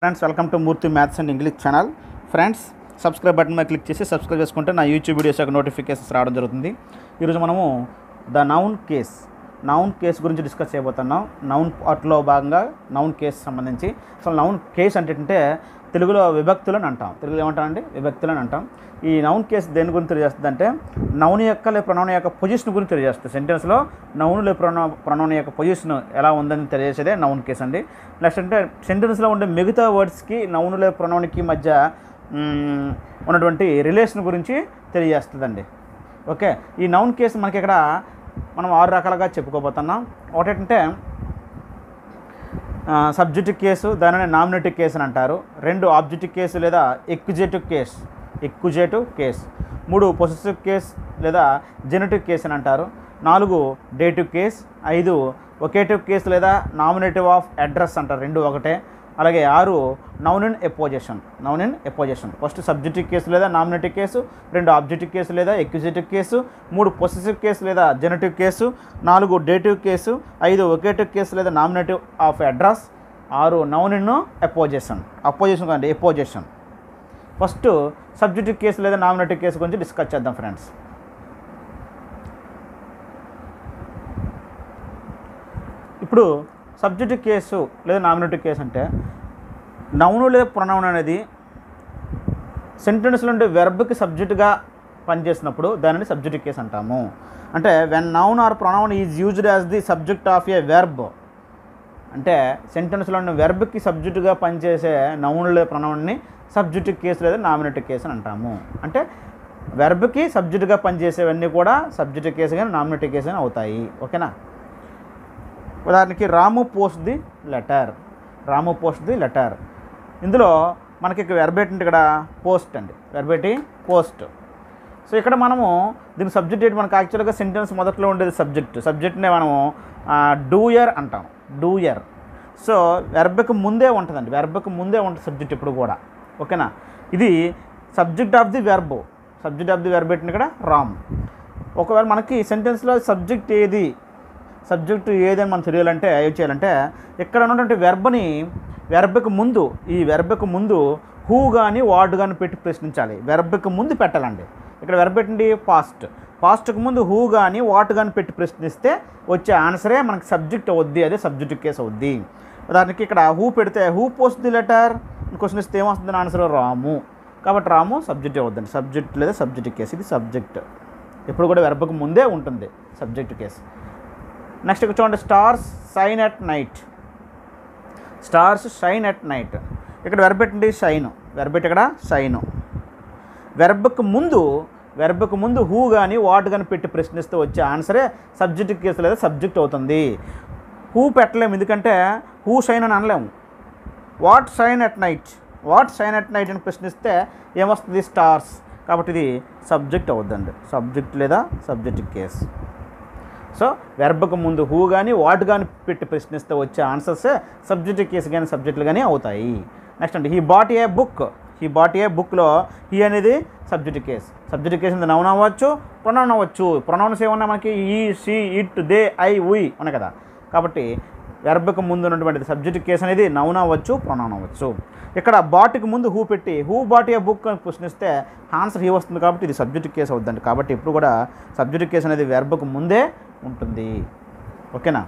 Friends welcome to Murthy maths and English channel. Friends subscribe button మీద click చేసి subscribe చేసుకుంటే నా YouTube videos యొక్క నోటిఫికేషన్స్ రావడం జరుగుతుంది. ఈరోజు మనము ద నౌన్ కేస్ గురించి డిస్కస్ చేయబోతున్నాం. నౌన్ పార్ట్లో భాగంగా నౌన్ కేస్ సంబంధించి. అసలు నౌన్ కేస్ అంటే తెలుగులో విభక్తులను అంటాం. తెలుగులో ఏమంటామండి? విభక్తులను అంటాం. ఈ నౌన్ కేస్ దేని గురించి తెలియజేస్తుంది అంటే నౌన్ యొక్క లేదా ప్రొనౌన్ యొక్క పొజిషన్ గురించి తెలియజేస్తుంది. సెంటెన్స్లో నౌన్ లేదా ప్రొనౌన్ యొక్క పొజిషన్ ఎలా ఉందని తెలియజేసేదే నౌన్ కేస్ అండి. నెక్స్ట్ అంటే సెంటెన్స్లో ఉండే మిగతా వర్డ్స్కి నౌన్ లేదా ప్రొనౌన్కి మధ్య ఉన్నటువంటి రిలేషన్ గురించి తెలియజేస్తుందండి. ఓకే, ఈ నౌన్ కేసు మనకి ఇక్కడ మనం 6 రకాలుగా చెప్పుకోబోతున్నాం. ఒకటంటే సబ్జెక్టివ్ కేసు, దానిని నామినేటివ్ కేసు అని అంటారు. 2 ఆబ్జెక్టివ్ కేసు లేదా ఎక్యుజేటివ్ కేసు. 3 పొసెసివ్ కేస్ లేదా జెనటివ్ కేసు అని అంటారు. 4 డేటివ్ కేస్. 5 ఒకేటివ్ కేసు లేదా నామినేటివ్ ఆఫ్ అడ్రస్ అంటారు, 2 ఒకటే. అలాగే 6 noun in apposition. First subjective case లేదా నామినేటివ్ కేసు, 2 ఆబ్జెక్టివ్ కేసు లేదా ఎక్యుజేటివ్ కేసు, 3 పొసెసివ్ కేసు లేదా genitive case, 4 dative case, 5 vocative case లేదా nominative of address, 6 noun in apposition. First subjective case లేదా nominative case గురించి discuss చేద్దాం friends. ఇప్పుడు subjective case లేదా nominative case అంటే noun లేదా ప్రొనౌన్ అనేది సెంటెన్స్లో ఉండే వెర్బ్కి సబ్జెక్టుగా పనిచేసినప్పుడు దానిని సబ్జెక్టివ్ కేసు అంటాము. అంటే when noun are pronoun is used as the subject of A verb. అంటే సెంటెన్స్లో ఉన్న వెర్బ్కి సబ్జెక్టుగా పనిచేసే నౌన్ లేదా ప్రొనౌన్ని సబ్జెక్టివ్ కేసు లేదా నామినేటివ్ కేసు అని అంటాము. అంటే వెర్బ్కి సబ్జెక్టుగా పనిచేసేవన్నీ కూడా సబ్జెక్టివ్ కేసు కానీ నామినేటివ్ కేసు కానీ అవుతాయి. ఓకేనా? ఉదాహరణకి రాము పోస్ట్ ది లెటర్. ఇందులో మనకి వెర్బేట్ అంటే ఇక్కడ పోస్ట్ అండి, పోస్ట్. సో ఇక్కడ మనము దీని సబ్జెక్ట్ ఏంటి? మనకు యాక్చువల్గా సెంటెన్స్ మొదట్లో ఉండేది సబ్జెక్ట్నే మనము డూయర్ అంటాం. సో వెర్బ్కి ముందే ఉంటుందండి, సబ్జెక్ట్ ఇప్పుడు కూడా. ఓకేనా? ఇది సబ్జెక్ట్ ఆఫ్ ది వెర్బ్ ఏంటి ఇక్కడ? రామ్. ఒకవేళ మనకి సెంటెన్స్లో సబ్జెక్ట్ ఏది అని మనం తెలియాలంటే ఏం చేయాలంటే ఇక్కడ ఉన్నటువంటి వెర్బ్కి ముందు హూ కానీ వాట్ కానీ పెట్టి ప్రశ్నించాలి. వెర్బ్కి ముందు పెట్టాలండి. ఇక్కడ వెర్బ్ ఏంటి? పాస్ట్కి ముందు హూ కానీ వాట్ కానీ పెట్టి ప్రశ్నిస్తే వచ్చే ఆన్సరే మనకి సబ్జెక్ట్ అవుద్ది, అదే సబ్జెక్టివ్ కేసు అవుద్ది. ఉదాహరణకి ఇక్కడ హూ పెడితే who post the letter question ఇస్తే ఏమొస్తుంది ఆన్సర్? రాము. కాబట్టి రాము సబ్జెక్ట్ అవుద్దండి. సబ్జెక్ట్ లేదా సబ్జెక్టివ్ కేసు. ఇది సబ్జెక్ట్ ఎప్పుడు కూడా వెర్బ్కి ముందే ఉంటుంది, సబ్జెక్టివ్ కేసు. నెక్స్ట్ ఇక్కడ చూడండి, స్టార్స్ షైన్ అట్ నైట్. ఇక్కడ వెర్బ్ ఏంటి? షైన్. ఇక్కడ షైన్. వెర్బ్కి ముందు హూ కానీ వాట్ కానీ పెట్టి ప్రశ్నిస్తే వచ్చే ఆన్సరే సబ్జెక్టివ్ కేసు లేదా సబ్జెక్ట్ అవుతుంది. హూ పెట్టలేము, ఎందుకంటే హూ షైన్ అని అనలేము. వాట్ షైన్ అట్ నైట్ అని ప్రశ్నిస్తే ఏమొస్తుంది? స్టార్స్. కాబట్టి ఇది సబ్జెక్ట్ అవుద్దండి, సబ్జెక్ట్ లేదా సబ్జెక్టివ్ కేసు. సో వెర్బ్కి ముందు హూ కానీ వాట్ కానీ పెట్టి ప్రశ్నిస్తే వచ్చే ఆన్సర్స్ సబ్జెక్టివ్ కేసు కానీ సబ్జెక్టులు కానీ అవుతాయి. నెక్స్ట్ అంటే హీ బాట్ ఏ బుక్లో హీ అనేది సబ్జెక్టివ్ కేసు నౌన్ అవ్వచ్చు, ప్రొనౌన్ అవ్వచ్చు. ప్రొనౌన్స్ ఏమన్నా మనకి ఈ, షీ, ఇట్, దే, ఐ, ఉయ్ ఉన్నాయి కదా. కాబట్టి వెర్బ్కి ముందు ఉన్నటువంటి సబ్జెక్టివ్ కేసు అనేది నౌన్ అవ్వచ్చు, ప్రొనౌన్ అవ్వచ్చు. ఇక్కడ బాట్కి ముందు హూ పెట్టి హూ బాట్ ఏ బుక్ అని ప్రశ్నిస్తే ఆన్సర్ హీ వస్తుంది, కాబట్టి ఇది సబ్జెక్టివ్ కేసు అవుద్దండి. కాబట్టి ఇప్పుడు కూడా సబ్జెక్టివ్ కేసు అనేది వెర్బ్కి ముందే ఉంటుంది. ఓకేనా?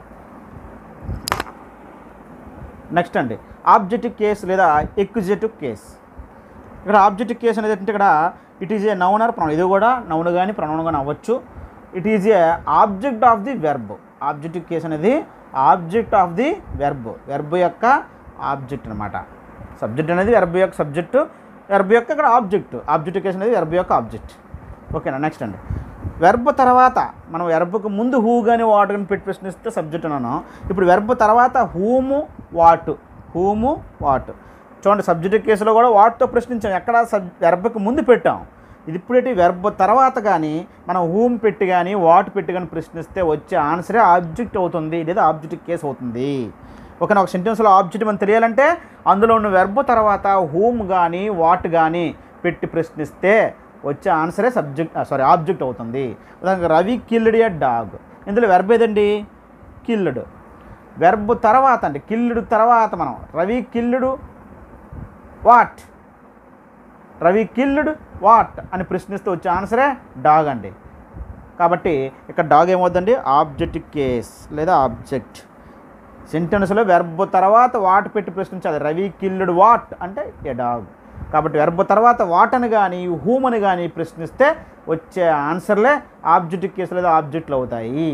నెక్స్ట్ అండి ఆబ్జెక్టివ్ కేసు లేదా ఎక్యుజేటివ్ కేసు. ఇక్కడ ఆబ్జెక్టివ్ కేసు అనేది అంటే ఇక్కడ it is a noun are pronoun. ఇది కూడా నౌన్ కానీ ప్రొనౌన్ కానీ అవ్వచ్చు. It is a object of the verb. Objective case అనేది ఆబ్జెక్ట్ ఆఫ్ ది వెర్బ్ యొక్క ఆబ్జెక్ట్ అనమాట. సబ్జెక్ట్ అనేది వెర్బ్ యొక్క సబ్జెక్టు, వెర్బ్ యొక్క ఇక్కడ ఆబ్జెక్టివ్ కేసు అనేది వెర్బ్ యొక్క ఆబ్జెక్ట్. ఓకేనా? నెక్స్ట్ అండి వెర్బ్ తర్వాత మనం వెర్బ్కి ముందు హూ కానీ వాట్ కానీ పెట్టి ప్రశ్నిస్తే సబ్జెక్ట్ అన్నాను. ఇప్పుడు వెర్బ్ తర్వాత హూము వాట్. చూడండి, సబ్జెక్టివ్ కేసులో కూడా వాట్తో ప్రశ్నించాం. ఎక్కడ వెర్బ్కి ముందు పెట్టాం. ఇది ఇప్పుడేంటి? వెర్బ్ తర్వాత కానీ మనం హూమ్ పెట్టి కానీ వాట్ పెట్టి కానీ ప్రశ్నిస్తే వచ్చే ఆన్సరే ఆబ్జెక్ట్ అవుతుంది, లేదా ఆబ్జెక్టివ్ కేసు అవుతుంది. ఓకేనా? ఒక సెంటెన్స్లో ఆబ్జెక్ట్ మనం తెలియాలంటే అందులో ఉన్న వెర్బ్ తర్వాత హూమ్ కానీ వాట్ కానీ పెట్టి ప్రశ్నిస్తే వచ్చే ఆన్సరే ఆబ్జెక్ట్ అవుతుంది. ఉదాహరణకి రవి కిల్డ్ ఏ డాగ్. ఇందులో వెర్బ్ ఏదండి? కిల్డ్. వెర్బ్ తర్వాత అంటే కిల్డ్ తర్వాత మనం Ravi killed what. Ravi killed what అని ప్రశ్నిస్తే వచ్చే ఆన్సరే డాగ్ అండి. కాబట్టి ఇక్కడ డాగ్ ఏమవుతుందండి, ఆబ్జెక్ట్ కేస్ లేదా ఆబ్జెక్ట్. సెంటెన్స్లో వెర్బ్ తర్వాత వాట్ పెట్టి ప్రశ్నించాలి. రవి కిల్డ్ వాట్ అంటే ఏ డాగ్. కాబట్టి వెర్బ్ తర్వాత వాట్ అని కానీ హూమ్ అని కానీ ప్రశ్నిస్తే వచ్చే ఆన్సర్లే ఆబ్జెక్ట్ కేసు లేదా ఆబ్జెక్ట్లు అవుతాయి.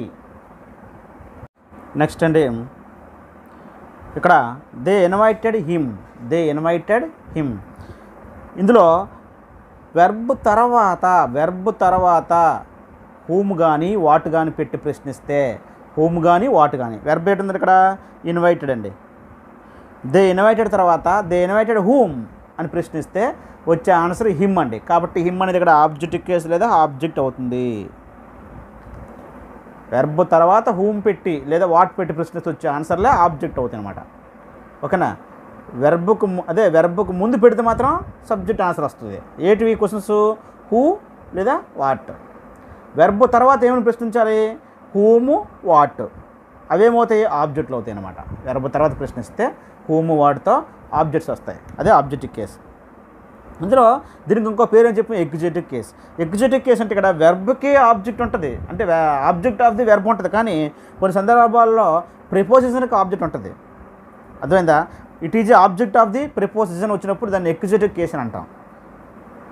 నెక్స్ట్ అండి, ఇక్కడ దే ఇన్వైటెడ్ హిమ్. ఇందులో వెర్బ్ తర్వాత హూమ్ కానీ వాట్ కానీ పెట్టి ప్రశ్నిస్తే, హూమ్ కానీ వాట్ కానీ, వెర్బ్ ఏంటుంది ఇక్కడ ఇన్వైటెడ్ అండి. దే ఇన్వైటెడ్ తర్వాత దే ఇన్వైటెడ్ హూమ్ అని ప్రశ్నిస్తే వచ్చే ఆన్సర్ హిమ్ అండి. కాబట్టి హిమ్ అనేది ఇక్కడ ఆబ్జెక్ట్ కేసు లేదా ఆబ్జెక్ట్ అవుతుంది. వెర్బ్ తర్వాత హూమ్ పెట్టి లేదా వాట్ పెట్టి ప్రశ్నిస్తే వచ్చే ఆన్సర్లే ఆబ్జెక్ట్ అవుతాయి అన్నమాట. ఓకేనా. వెర్బ్కు ముందు పెడితే మాత్రం సబ్జెక్ట్ ఆన్సర్ వస్తుంది. ఏటివి క్వశ్చన్స్, హూ లేదా వాట్. వెర్బ్ తర్వాత ఏమైనా ప్రశ్నించాలి, హూము వాట్, అవేమవుతాయి ఆబ్జెక్ట్లు అవుతాయి అన్నమాట. వెర్బ్ తర్వాత ప్రశ్నిస్తే హూము వాట్తో ఆబ్జెక్ట్స్ వస్తాయి, అదే ఆబ్జెక్టివ్ కేస్. అందులో దీనికి ఇంకో పేరు అని చెప్పి ఎగ్జిక్యూటివ్ కేస్. ఎగ్జిక్యూటివ్ కేస్ అంటే ఇక్కడ వెర్బ్కి ఆబ్జెక్ట్ ఉంటుంది, అంటే ఆబ్జెక్ట్ ఆఫ్ ది వెర్బ్ ఉంటుంది. కానీ కొన్ని సందర్భాల్లో ప్రిపోజిషన్కి ఆబ్జెక్ట్ ఉంటుంది. అర్థమైందా. It is object of the preposition వచ్చినప్పుడు దాన్ని ఎగ్జిక్యూటివ్ కేస్ అని అంటాం.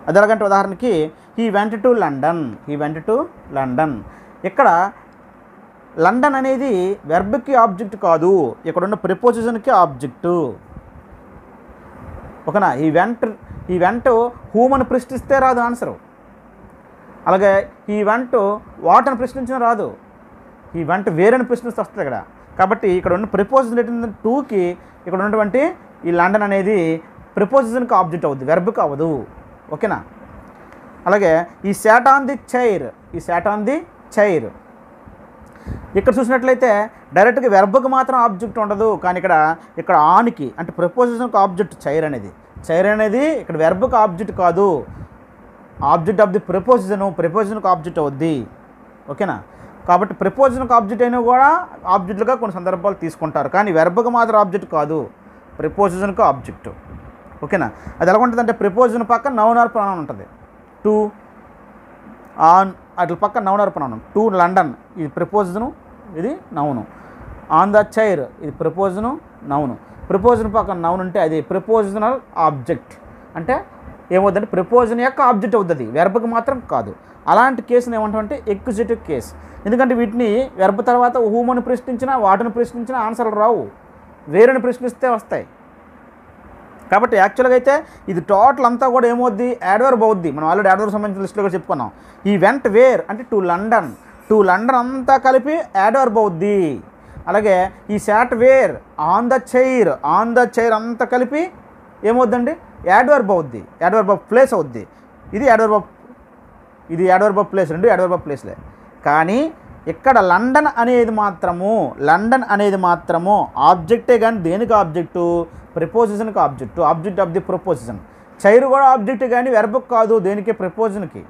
అది ఎలాగంటే ఉదాహరణకి హీ వెంట్ టు లండన్. ఇక్కడ లండన్ అనేది వెర్బ్కి ఆబ్జెక్ట్ కాదు, ఇక్కడ ఉన్న ప్రిపోజిషన్కి ఆబ్జెక్టు. ఓకేనా. ఈ వెంట హూమ్ అని ప్రశ్నిస్తే రాదు ఆన్సరు. అలాగే ఈ వెంట వాట్ అని ప్రశ్నించిన రాదు, ఈ వెంట వేరని ప్రశ్నిస్తే వస్తుంది ఇక్కడ. కాబట్టి ఇక్కడ ఉన్న ప్రిపోజిషన్ ఏంటంటే టూకి ఇక్కడ ఉన్నటువంటి ఈ లండన్ అనేది ప్రిపోజిషన్కి ఆబ్జెక్ట్ అవుద్ది, వెర్బ్కి అవ్వదు. ఓకేనా. అలాగే ఈ శాట్ ఆన్ ది చైర్. ఇక్కడ చూసినట్లయితే డైరెక్ట్గా వెర్బ్కి మాత్రం ఆబ్జెక్ట్ ఉండదు, కానీ ఇక్కడ ఆన్కి అంటే ప్రిపోజిషన్కి ఆబ్జెక్ట్ చైర్ అనేది ఇక్కడ వెర్బ్కి ఆబ్జెక్ట్ కాదు, ఆబ్జెక్ట్ ఆఫ్ ది ప్రిపోజిషన్కి ఆబ్జెక్ట్ అవుద్ది. ఓకేనా. కాబట్టి ప్రిపోజిషన్కి ఆబ్జెక్ట్ అయినా కూడా ఆబ్జెక్టులుగా కొన్ని సందర్భాలు తీసుకుంటారు, కానీ వెర్బ్కి మాత్రం ఆబ్జెక్ట్ కాదు, ప్రిపోజిషన్కి ఆబ్జెక్ట్. ఓకేనా. అది ఎలా ఉంటుంది అంటే ప్రిపోజిషన్ పక్కన నౌన్ ఆర్ ప్రొనౌన్ ఉంటుంది. టు, ఆన్ అట్ల పక్కన noun are pronoun. To London ఇది ప్రిపోజిషను, ఇది నౌను. ఆన్ ద చైర్ ఇది ప్రిపోజిషను, నౌను. ప్రిపోజిషన్ పక్కన నౌన్ ఉంటే అది ప్రిపోజిషనల్ ఆబ్జెక్ట్, అంటే ఏమవుతుందంటే ప్రిపోజిషన్ యొక్క ఆబ్జెక్ట్ అవుతుంది, వెర్బ్కి మాత్రం కాదు. అలాంటి కేసుని ఏమంటామంటే ఎగ్జిక్యూటివ్ కేస్. ఎందుకంటే వీటిని వెర్బ్ తర్వాత హూమని ప్రశ్నించినా వాటిని ప్రశ్నించినా ఆన్సర్లు రావు, వేరేని ప్రశ్నిస్తే వస్తాయి. కాబట్టి యాక్చువల్గా అయితే ఇది టోటల్ అంతా కూడా ఏమవుద్ది, యాడ్వర్బ్ అవుద్ది. మనం ఆల్రెడీ యాడ్వర్బ్ సంబంధించిన లిస్టులో కూడా చెప్పుకున్నాం. ఈ వెంట్ వేర్ అంటే టు లండన్ అంతా కలిపి యాడ్వర్బ్ అవుద్ది. అలాగే ఈ sat where on the chair అంతా కలిపి ఏమవుద్దండి, యాడ్వర్బ్ అవుద్ది, యాడ్వర్బ్ ఆఫ్ ప్లేస్ అవుద్ది. ఇది యాడ్వర్బ్ ఆఫ్ ప్లేస్, రెండు యాడ్వర్బ్ ఆఫ్ ప్లేస్లే. కానీ ఇక్కడ లండన్ అనేది మాత్రము ఆబ్జెక్టే, కానీ దేనికి ఆబ్జెక్టు, ప్రిపోజిషన్కి object, object of the preposition. Chair కూడా ఆబ్జెక్ట్ కానీ వెర్బ్కి కాదు, దేనికి ప్రిపోజిషన్కి,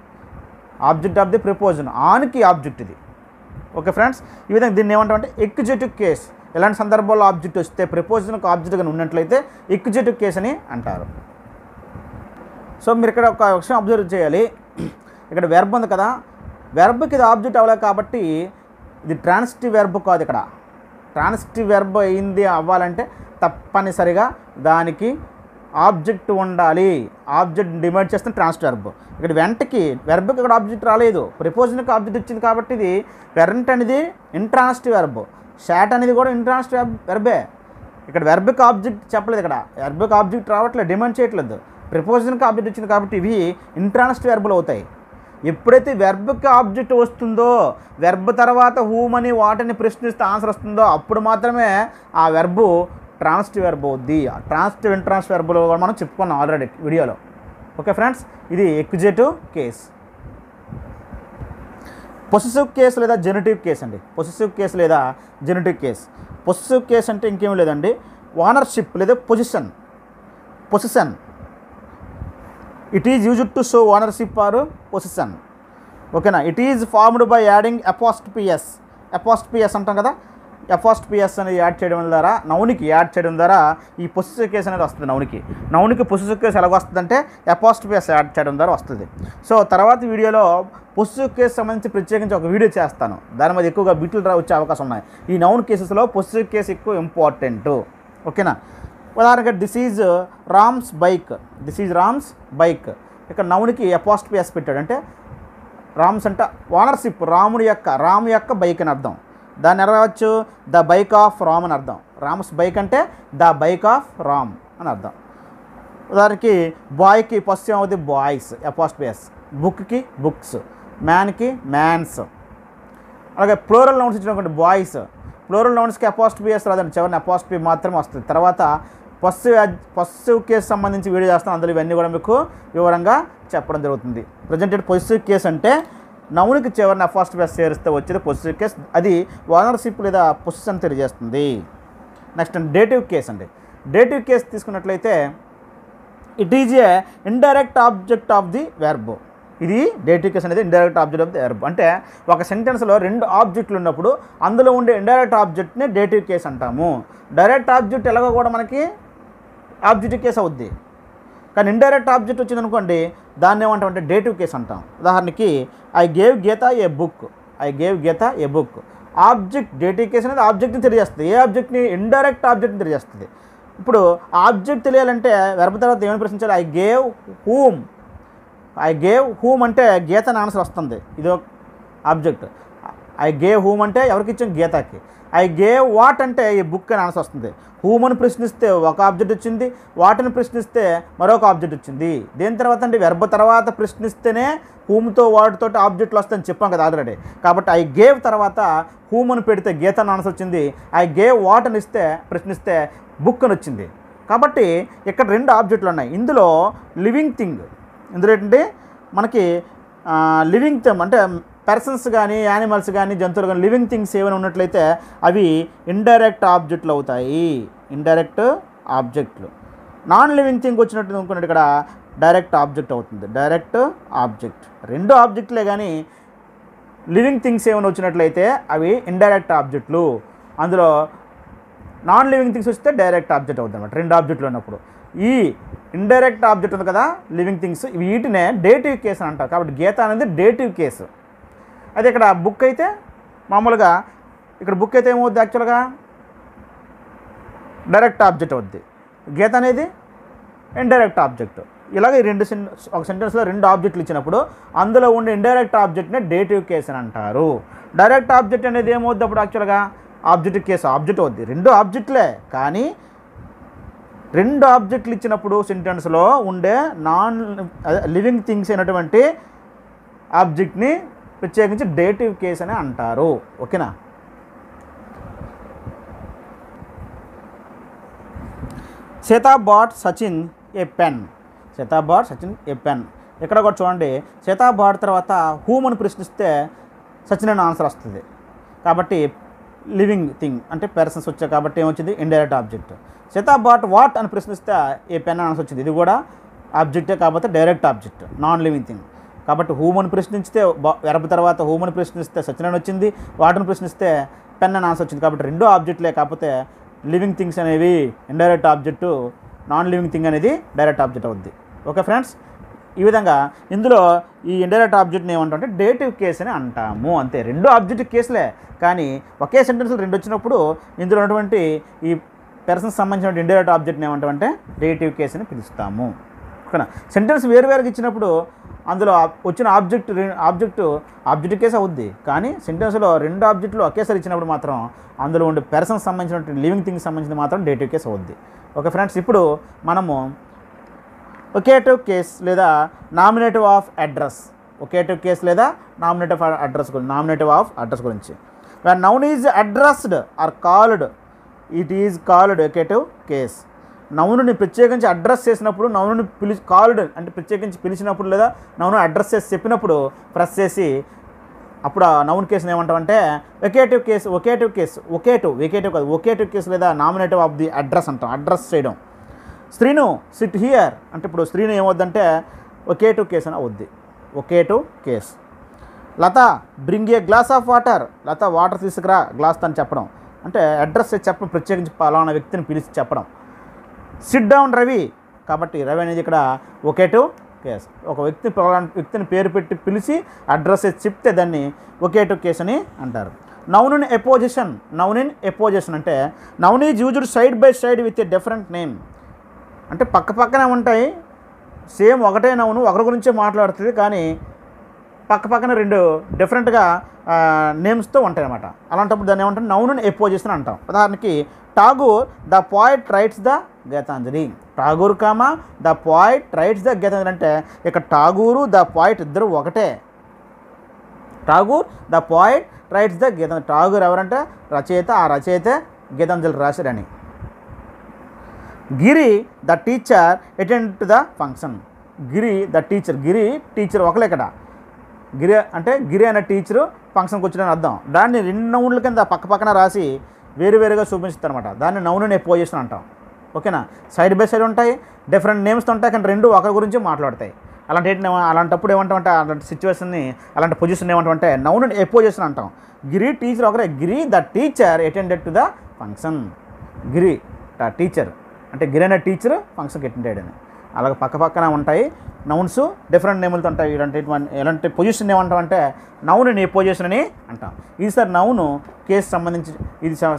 ఆబ్జెక్ట్ ఆఫ్ ది ప్రిపోజిషన్, ఆన్కి ఆబ్జెక్ట్ ఇది. ఓకే ఫ్రెండ్స్, ఈ విధంగా దీన్ని ఏమంటామంటే ఎగ్జిక్యూటివ్ కేస్. ఇలాంటి సందర్భాల్లో ఆబ్జెక్ట్ వస్తే ప్రిపోజిషన్కి ఆబ్జెక్ట్ కానీ ఉన్నట్లయితే ఎగ్జిక్యూటివ్ కేస్ అని అంటారు. సో మీరు ఇక్కడ ఒక విషయం అబ్జర్వ్ చేయాలి. ఇక్కడ వెర్బ్ ఉంది కదా, వెర్బ్కి ఇది ఆబ్జెక్ట్ అవ్వలేదు కాబట్టి ఇది ట్రాన్సిటివ్ వెర్బ్ కాదు. ఇక్కడ ట్రాన్సిటివ్ వెర్బ్ అయింది అవ్వాలంటే తప్పనిసరిగా దానికి ఆబ్జెక్ట్ ఉండాలి. ఆబ్జెక్ట్ డిమాండ్ చేస్తే ట్రాన్సిటివ్ వెర్బ్. ఇక్కడ వెర్బ్కి ఇక్కడ ఆబ్జెక్ట్ రాలేదు, ప్రిపోజిషన్కి ఆబ్జెక్ట్ వచ్చింది కాబట్టి ఇది వెంట్ అనేది ఇంట్రాన్సిటివ్ వెర్బ్, షాట్ అనేది కూడా ఇంట్రాన్సిటివ్ వెర్బే. ఇక్కడ వెర్బ్కి ఆబ్జెక్ట్ చెప్పలేదు, ఇక్కడ వెర్బ్కి ఆబ్జెక్ట్ రావట్లేదు, డిమాండ్ చేయట్లేదు, ప్రిపోజిషన్కి ఆబ్జెక్ట్ వచ్చింది కాబట్టి ఇవి ఇంట్రాన్సిటివ్ వెర్బులు అవుతాయి. ఎప్పుడైతే వెర్బ్కి ఆబ్జెక్ట్ వస్తుందో, వెర్బ్ తర్వాత హూమ్ అని వాటిని ప్రశ్నిస్తే ఆన్సర్ వస్తుందో అప్పుడు మాత్రమే ఆ వెర్బు ట్రాన్సిటివ్ వెర్బ్ అవుద్ది. ట్రాన్సిటివ్ ఇంట్రాన్సిటివ్ వెర్బులు మనం చెప్పుకున్నాం ఆల్రెడీ వీడియోలో. ఓకే ఫ్రెండ్స్, ఇది ఎగ్జిక్యూటివ్ కేస్. పొసెసివ్ కేస్ లేదా జెనిటివ్ కేస్ అండి. పొసెసివ్ కేస్ లేదా జెనిటివ్ కేస్. పొసెసివ్ కేస్ అంటే ఇంకేం లేదండి, ఓనర్షిప్ లేదా possession. It is used to show ownership or possession. ఓకేనా. It is formed by adding apostrophe S అంటాం కదా. ఎఫాస్ట్పిఎస్ అనేది యాడ్ చేయడం ద్వారా, నౌన్కి యాడ్ చేయడం ద్వారా ఈ పొసెసివ్ కేస్ అనేది వస్తుంది. నౌన్కి పొసెసివ్ కేస్ ఎలాగ వస్తుందంటే ఎఫాస్ట్పిఎస్ యాడ్ చేయడం ద్వారా వస్తుంది. సో తర్వాత వీడియోలో పొసెసివ్ కేసు సంబంధించి ప్రత్యేకించి ఒక వీడియో చేస్తాను. దాని మీద ఎక్కువగా బిట్లు వచ్చే అవకాశం ఉన్నాయి. ఈ నౌన్ కేసెస్లో పొసెసివ్ కేసు ఎక్కువ ఇంపార్టెంట్. ఓకేనా? ఉదాహరణగా దిస్ ఈజ్ రామ్స్ బైక్. ఇక్కడ నౌన్కి ఎఫాస్ట్పిఎస్ పెట్టాడు అంటే రామ్స్ అంటే ఓనర్షిప్, రామ్ యొక్క బైక్ అని అర్థం. దాన్ని ఎరవచ్చు ద బైక్ ఆఫ్ రామ్ అని అర్థం. రామ్స్ బైక్ అంటే ద బైక్ ఆఫ్ రామ్ అని అర్థం. ఉదాహరణకి బాయ్కి పొసెసివ్ అవుతుంది బాయ్స్ ఎఫాస్ట్పిఎస్, బుక్కి బుక్స్, మ్యాన్కి మ్యాన్స్. అలాగే ప్లూరల్ నౌన్స్ ఇచ్చినటువంటి బాయ్స్, ప్లూరల్ నౌన్స్కి ఎఫాస్ట్పిఎస్ రాదండి, చివరిని ఎఫాస్ట్పి మాత్రమే వస్తుంది. తర్వాత పొసెసివ్ కేసు సంబంధించి వీడియో చేస్తాను, అందులో ఇవన్నీ కూడా మీకు వివరంగా చెప్పడం జరుగుతుంది. ప్రజెంటెడ్ పొసెసివ్ కేసు అంటే నౌన్కి చివరిని ఎఫాస్ట్పిఎస్ చేరిస్తే వచ్చేది పొసెసివ్ కేసు. అది ఓనర్షిప్ లేదా పొసెషన్ తెలియజేస్తుంది. నెక్స్ట్ డేటివ్ కేస్ అండి. డేటివ్ కేస్ తీసుకున్నట్లయితే it is a indirect object of the verb. ఇది డేటివ్ కేస్ అనేది indirect object of the verb. అంటే ఒక సెంటెన్స్లో 2 ఆబ్జెక్టులు ఉన్నప్పుడు అందులో ఉండే ఇండైరెక్ట్ ఆబ్జెక్ట్ని డేటివ్ కేస్ అంటాము. డైరెక్ట్ ఆబ్జెక్ట్ ఎలాగో కూడా మనకి ఆబ్జెక్టివ్ కేస్ అవుద్ది. కానీ ఇండైరెక్ట్ ఆబ్జెక్ట్ వచ్చిందనుకోండి దాన్ని ఏమంటామంటే డేటివ్ కేస్ అంటాం. ఉదాహరణకి I gave Geeta a book. Object dative case అనేది ఆబ్జెక్ట్ని తెలియజేస్తుంది. ఏ ఆబ్జెక్ట్ని? ఇండైరెక్ట్ ఆబ్జెక్ట్ని తెలియజేస్తుంది. ఇప్పుడు ఆబ్జెక్ట్ తెలియాలంటే వెర్బ్ తర్వాత ఏమని ప్రశ్నించాలి? ఐ గేవ్ హూమ్ అంటే గీత అని ఆన్సర్ వస్తుంది. ఇదో ఆబ్జెక్ట్. ఐ గేవ్ హూమ్ అంటే ఎవరికి ఇచ్చాం? గీతకి. ఐ గేవ్ వాట్ అంటే ఈ బుక్ అని ఆన్సర్ వస్తుంది. హూమ్ అని ప్రశ్నిస్తే ఒక ఆబ్జెక్ట్ వచ్చింది, వాటిని ప్రశ్నిస్తే మరొక ఆబ్జెక్ట్ వచ్చింది. దేని తర్వాత అంటే వెర్బ్ తర్వాత ప్రశ్నిస్తేనే హూమ్తో వాటితో ఆబ్జెక్టులు వస్తాయని చెప్పాం కదా ఆల్రెడీ. కాబట్టి ఐ గేవ్ తర్వాత హూమ్ అని పెడితే గీత అని ఆన్సర్ వచ్చింది. ఐ గేవ్ వాట్ అని ప్రశ్నిస్తే బుక్ అని వచ్చింది. కాబట్టి ఇక్కడ 2 ఆబ్జెక్టులు ఉన్నాయి. ఇందులో లివింగ్ థింగ్, ఇందులో ఏంటంటే మనకి లివింగ్ థింగ్ అంటే పర్సన్స్ కానీ యానిమల్స్ కానీ జంతువులు కానీ లివింగ్ థింగ్స్ ఏమైనా ఉన్నట్లయితే అవి ఇండైరెక్ట్ ఆబ్జెక్టులు అవుతాయి. ఇండైరెక్ట్ ఆబ్జెక్టులు. నాన్ లివింగ్ థింగ్ వచ్చినట్టు అనుకున్నట్టు ఇక్కడ డైరెక్ట్ ఆబ్జెక్ట్ అవుతుంది. డైరెక్ట్ ఆబ్జెక్ట్ 2 ఆబ్జెక్టులే కానీ లివింగ్ థింగ్స్ ఏమైనా వచ్చినట్లయితే అవి ఇండైరెక్ట్ ఆబ్జెక్టులు. అందులో నాన్ లివింగ్ థింగ్స్ వస్తే డైరెక్ట్ ఆబ్జెక్ట్ అవుతుంది అనమాట. 2 ఆబ్జెక్టులు ఉన్నప్పుడు ఈ ఇండైరెక్ట్ ఆబ్జెక్ట్ ఉంది కదా లివింగ్ థింగ్స్, వీటినే డేటివ్ కేసు అని అంటారు. కాబట్టి గీత అనేది డేటివ్ కేసు. అయితే ఇక్కడ బుక్ అయితే మామూలుగా ఇక్కడ బుక్ అయితే ఏమవుద్ది? యాక్చువల్గా డైరెక్ట్ ఆబ్జెక్ట్ అవుద్ది. గీత అనేది ఇండైరెక్ట్ ఆబ్జెక్ట్. ఇలాగే ఒక సెంటెన్స్లో 2 ఆబ్జెక్టులు ఇచ్చినప్పుడు అందులో ఉండే ఇండైరెక్ట్ ఆబ్జెక్ట్నే డేటివ్ కేసు అని అంటారు. డైరెక్ట్ ఆబ్జెక్ట్ అనేది ఏమవుద్ది అప్పుడు? యాక్చువల్గా ఆబ్జెక్టివ్ కేసు ఆబ్జెక్ట్ అవుద్ది. 2 ఆబ్జెక్టులే కానీ 2 ఆబ్జెక్టులు ఇచ్చినప్పుడు సెంటెన్స్లో ఉండే నాన్ లివింగ్ థింగ్స్ అయినటువంటి ఆబ్జెక్ట్ని ప్రత్యేకించి డేటివ్ కేస్ అని అంటారు. ఓకేనా? Sita bat Sachin a pen. ఇక్కడ కూడా చూడండి, సీతా బాట్ తర్వాత హూమ్ అని ప్రశ్నిస్తే సచిన్ అని ఆన్సర్ వస్తుంది. కాబట్టి లివింగ్ థింగ్ అంటే పర్సన్స్ వచ్చాయి కాబట్టి ఏమొచ్చింది? Indirect object. Sita bought what అని ప్రశ్నిస్తే ఏ పెన్ ఆన్సర్ వచ్చింది. ఇది కూడా ఆబ్జెక్టే కాకపోతే direct object, non living thing. కాబట్టి హూమ్ అని ప్రశ్నిస్తే వెర్బ్ తర్వాత హూమ్ అని ప్రశ్నిస్తే సచిన్ అని వచ్చింది, వాటిని ప్రశ్నిస్తే పెన్ అని ఆన్సర్ వచ్చింది. కాబట్టి 2 ఆబ్జెక్టులే కాకపోతే లివింగ్ థింగ్స్ అనేవి indirect object, non living thing అనేది డైరెక్ట్ ఆబ్జెక్ట్ అవుద్ది. ఓకే ఫ్రెండ్స్, ఈ విధంగా ఇందులో ఈ ఇండైరెక్ట్ ఆబ్జెక్ట్ని ఏమంటామంటే డేటివ్ కేస్ అని అంటాము. అంతే, 2 ఆబ్జెక్టివ్ కేసులే కానీ ఒకే సెంటెన్స్లో 2 వచ్చినప్పుడు ఇందులో ఉన్నటువంటి ఈ పర్సన్స్ సంబంధించిన ఇండైరెక్ట్ ఆబ్జెక్ట్ని ఏమంటామంటే డేటివ్ కేస్ అని పిలుస్తాము. ఓకేనా? సెంటెన్స్ వేరువేరుగా ఇచ్చినప్పుడు అందులో వచ్చిన ఆబ్జెక్టివ్ కేస్ అవుద్ది. కానీ సెంటెన్స్లో 2 ఆబ్జెక్టులు ఒకేసారి ఇచ్చినప్పుడు మాత్రం అందులో ఉండే పర్సన్స్ సంబంధించిన లివింగ్ థింగ్స్ సంబంధించిన మాత్రం డేటివ్ కేస్ అవుద్ది. ఓకే ఫ్రెండ్స్, ఇప్పుడు మనము ఒకేటివ్ కేస్ లేదా నామినేటివ్ ఆఫ్ అడ్రస్ గురించి. when noun is addressed or called, it is called vocative case. నౌనుని ప్రత్యేకించి అడ్రస్ చేసినప్పుడు, నౌనుని కాల్డ్ అంటే ప్రత్యేకించి పిలిచినప్పుడు లేదా నౌను అడ్రస్ చేసి చెప్పినప్పుడు ప్రెస్ చేసి అప్పుడు ఆ నౌన్ కేసుని ఏమంటామంటే ఒకేటివ్ కేసు లేదా నామినేటివ్ ఆఫ్ ది అడ్రస్ అంటాం. అడ్రస్ చేయడం. శ్రీను సిట్ హియర్ అంటే ఇప్పుడు శ్రీను ఏమవుద్దంటే ఒకేటివ్ కేసు అని అవుద్ది. Vocative case. Latha bring a glass of water. Latha water తీసుకురా గ్లాస్ అని చెప్పడం. అంటే అడ్రస్ చెప్పడం, ప్రత్యేకించి పలానా వ్యక్తిని పిలిచి చెప్పడం. సిట్ డౌన్ రవి, కాబట్టి రవి అనేది ఇక్కడ ఒకేటివ్ కేస్. ఒక వ్యక్తిని పేరు పెట్టి పిలిచి అడ్రస్ చెప్తే దాన్ని ఒకేటివ్ కేస్ అని అంటారు. Noun in apposition. Noun in apposition అంటే noun is used side by side with a different name. అంటే పక్క పక్కనే ఉంటాయి, సేమ్ ఒకటే నౌను, ఒకరి గురించే మాట్లాడుతుంది, కానీ పక్క పక్కన రెండు డిఫరెంట్గా నేమ్స్తో ఉంటాయి అన్నమాట. అలాంటప్పుడు దాన్ని ఏమంటాం, నౌన్ ఇన్ ఎపోజిషన్ అంటాం. ఉదాహరణకి Tagore the poet writes the Gitanjali. Tagore comma the poet writes the Gitanjali అంటే ఇక్కడ ఠాగూరు ద పోయిట్ ఇద్దరు ఒకటే. Tagore the poet writes the Gitanjali. Tagore ఎవరంటే రచయిత, ఆ రచయిత గీతాంజలి రాశారని. Giri the teacher attend to the function. Giri the teacher, Giri teacher ఒకలే ఇక్కడ. గిరి అంటే గిరి అనే టీచరు ఫంక్షన్కి వచ్చిన అర్థం. దాన్ని రెండు నౌన్ల కింద పక్క పక్కన రాసి వేరువేరుగా చూపిస్తారనమాట. దాన్ని నౌన్ ఇన్ ఎపోజిషన్ అంటాం. ఓకేనా, సైడ్ బై సైడ్ ఉంటాయి, డిఫరెంట్ నేమ్స్తో ఉంటాయి, కానీ రెండు ఒకరి గురించి మాట్లాడతాయి. అలాంటప్పుడు ఏమంటామంటే, అలాంటి సిచ్యువేషన్ని, అలాంటి పొజిషన్ ఏమంటామంటే నౌన్ ఇన్ ఎపోజిషన్ అంటాం. గిరి టీచర్ ఒకరే. Giri the teacher attended to the function. Giri the teacher అంటే గిరి అనే టీచర్ ఫంక్షన్కి అటెండెడ్ అని. అలాగే పక్క పక్కన ఉంటాయి నౌన్స్, డిఫరెంట్ నేములతో ఉంటాయి. ఇలాంటి పొజిషన్ ఏమంటామంటే నౌన్ ఇన్ ఎపోజిషన్ అని అంటాం. ఇది సార్ నౌను కేసు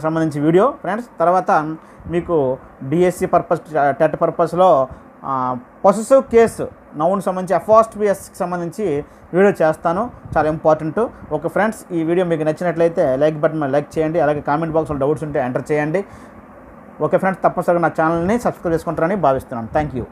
సంబంధించి వీడియో ఫ్రెండ్స్. తర్వాత మీకు డిఎస్సి పర్పస్, టెట్ పర్పస్లో పొసెసివ్ కేసు నౌన్ సంబంధించి అపాస్ట్రఫీకి సంబంధించి వీడియో చేస్తాను, చాలా ఇంపార్టెంట్. ఓకే ఫ్రెండ్స్, ఈ వీడియో మీకు నచ్చినట్లయితే లైక్ బటన్ మీద లైక్ చేయండి. అలాగే కామెంట్ బాక్స్లో డౌట్స్ ఉంటే ఎంటర్ చేయండి. ఓకే ఫ్రెండ్స్, తప్పనిసరిగా నా ఛానల్ని సబ్స్క్రైబ్ చేసుకుంటారని భావిస్తున్నాను. Thank you.